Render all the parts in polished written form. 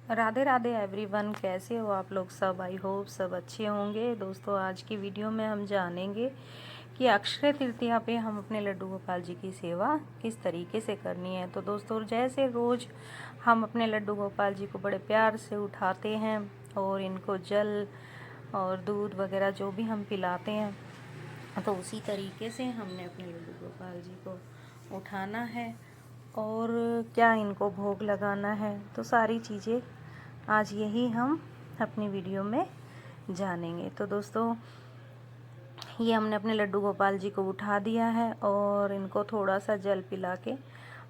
Radhe Radhe everyone, कैसे हो आप लोग सब। आई होप सब अच्छे होंगे। दोस्तों, आज की वीडियो में हम जानेंगे कि अक्षय तृतीया पे हम अपने लड्डू गोपाल जी की सेवा किस तरीके से करनी है। तो दोस्तों, जैसे रोज़ हम अपने लड्डू गोपाल जी को बड़े प्यार से उठाते हैं और इनको जल और दूध वगैरह जो भी हम पिलाते हैं, तो उसी तरीके से हमने अपने लड्डू गोपाल जी को उठाना है और क्या इनको भोग लगाना है। तो सारी चीज़ें आज यही हम अपनी वीडियो में जानेंगे। तो दोस्तों, ये हमने अपने लड्डू गोपाल जी को उठा दिया है और इनको थोड़ा सा जल पिला के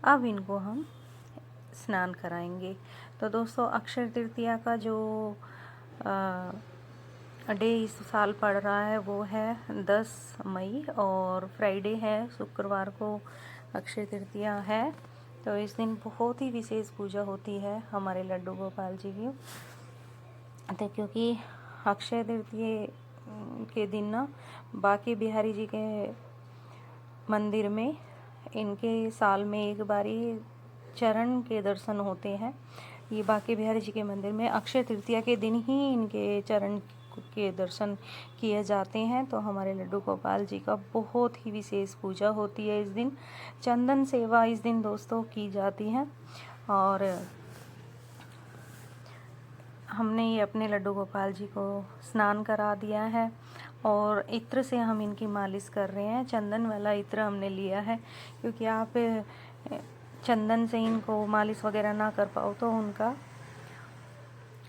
अब इनको हम स्नान कराएंगे। तो दोस्तों, अक्षय तृतीया का जो डे इस साल पड़ रहा है वो है 10 मई और फ्राइडे है, शुक्रवार को अक्षय तृतीया है। तो इस दिन बहुत ही विशेष पूजा होती है हमारे लड्डू गोपाल जी की। तो क्योंकि अक्षय तृतीया के दिन ना बांके बिहारी जी के मंदिर में इनके साल में एक बारी चरण के दर्शन होते हैं। ये बांके बिहारी जी के मंदिर में अक्षय तृतीया के दिन ही इनके चरण के दर्शन किए जाते हैं। तो हमारे लड्डू गोपाल जी का बहुत ही विशेष पूजा होती है इस दिन। चंदन सेवा इस दिन दोस्तों की जाती है और हमने ये अपने लड्डू गोपाल जी को स्नान करा दिया है और इत्र से हम इनकी मालिश कर रहे हैं। चंदन वाला इत्र हमने लिया है क्योंकि आप चंदन से इनको मालिश वगैरह ना कर पाओ तो उनका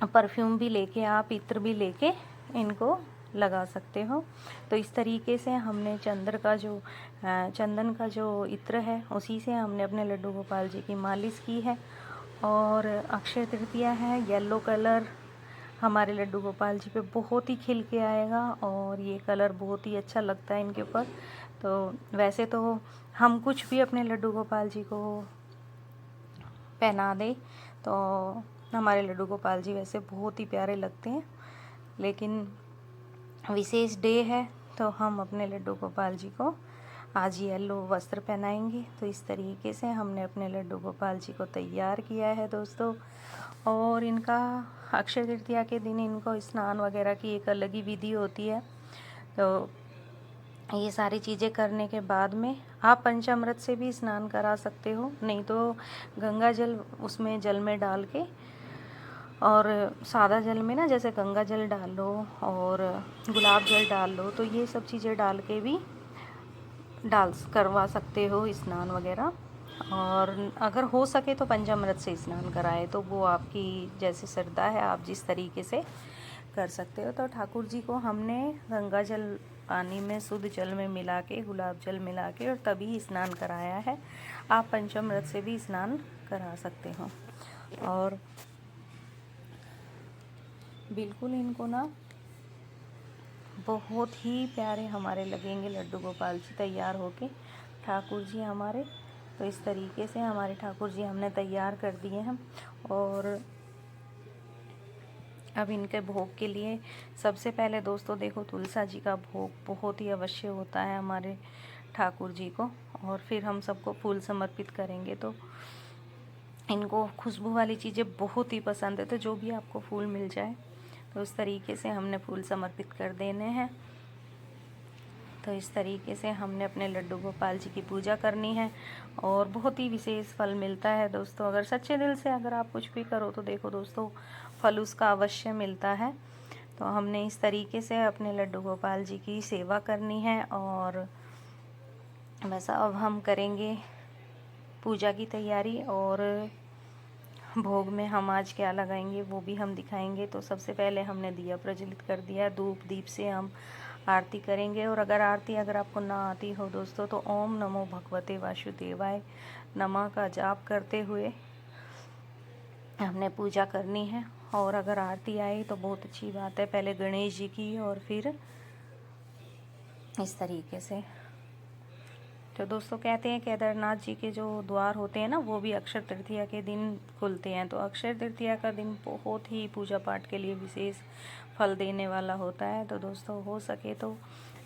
परफ्यूम भी लेके, आप इत्र भी लेके इनको लगा सकते हो। तो इस तरीके से हमने चंदन का जो इत्र है उसी से हमने अपने लड्डू गोपाल जी की मालिश की है। और अक्षय तृतीया है, येलो कलर हमारे लड्डू गोपाल जी पे बहुत ही खिल के आएगा और ये कलर बहुत ही अच्छा लगता है इनके ऊपर। तो वैसे तो हम कुछ भी अपने लड्डू गोपाल जी को पहना दे तो हमारे लड्डू गोपाल जी वैसे बहुत ही प्यारे लगते हैं, लेकिन विशेष डे है तो हम अपने लड्डू गोपाल जी को आज येलो वस्त्र पहनाएंगे। तो इस तरीके से हमने अपने लड्डू गोपाल जी को तैयार किया है दोस्तों। और इनका अक्षय तृतीया के दिन इनको स्नान वगैरह की एक अलग ही विधि होती है। तो ये सारी चीज़ें करने के बाद में आप पंचामृत से भी स्नान करा सकते हो, नहीं तो गंगा जल उसमें जल में डाल के और सादा जल में ना जैसे गंगा जल डाल लो और गुलाब जल डाल लो, तो ये सब चीज़ें डाल के भी करवा सकते हो स्नान वगैरह। और अगर हो सके तो पंचामृत से स्नान कराए, तो वो आपकी जैसे श्रद्धा है, आप जिस तरीके से कर सकते हो। तो ठाकुर जी को हमने गंगा जल पानी में शुद्ध जल में मिला के, गुलाब जल मिला के और तभी स्नान कराया है। आप पंचामृत से भी स्नान करा सकते हो। और बिल्कुल इनको ना बहुत ही प्यारे हमारे लगेंगे लड्डू गोपाल जी तैयार होके ठाकुर जी हमारे। तो इस तरीके से हमारे ठाकुर जी हमने तैयार कर दिए हैं। और अब इनके भोग के लिए सबसे पहले दोस्तों देखो, तुलसा जी का भोग बहुत ही अवश्य होता है हमारे ठाकुर जी को, और फिर हम सबको फूल समर्पित करेंगे। तो इनको खुशबू वाली चीज़ें बहुत ही पसंद है, तो जो भी आपको फूल मिल जाए तो उस तरीके से हमने फूल समर्पित कर देने हैं। तो इस तरीके से हमने अपने लड्डू गोपाल जी की पूजा करनी है और बहुत ही विशेष फल मिलता है दोस्तों। अगर सच्चे दिल से अगर आप कुछ भी करो तो देखो दोस्तों, फल उसका अवश्य मिलता है। तो हमने इस तरीके से अपने लड्डू गोपाल जी की सेवा करनी है। और वैसा अब हम करेंगे पूजा की तैयारी और भोग में हम आज क्या लगाएंगे वो भी हम दिखाएंगे। तो सबसे पहले हमने दिया प्रज्वलित कर दिया, धूप दीप से हम आरती करेंगे। और अगर आरती अगर आपको ना आती हो दोस्तों तो ओम नमो भगवते वासुदेवाय नमः का जाप करते हुए हमने पूजा करनी है। और अगर आरती आई तो बहुत अच्छी बात है, पहले गणेश जी की और फिर इस तरीके से। तो दोस्तों, कहते हैं केदारनाथ जी के जो द्वार होते हैं ना, वो भी अक्षय तृतीया के दिन खुलते हैं। तो अक्षय तृतीया का दिन बहुत ही पूजा पाठ के लिए विशेष फल देने वाला होता है। तो दोस्तों, हो सके तो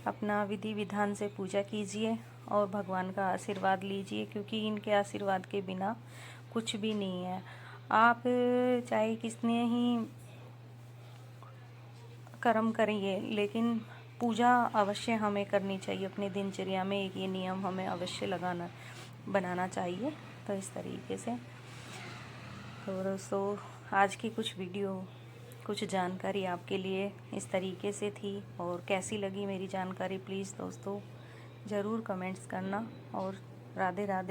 अपना विधि विधान से पूजा कीजिए और भगवान का आशीर्वाद लीजिए, क्योंकि इनके आशीर्वाद के बिना कुछ भी नहीं है। आप चाहे कितने ही कर्म करिए, लेकिन पूजा अवश्य हमें करनी चाहिए अपनी दिनचर्या में। एक ये नियम हमें अवश्य बनाना चाहिए। तो इस तरीके से तो दोस्तों आज की कुछ जानकारी आपके लिए इस तरीके से थी, और कैसी लगी मेरी जानकारी प्लीज़ दोस्तों ज़रूर कमेंट्स करना। और राधे राधे।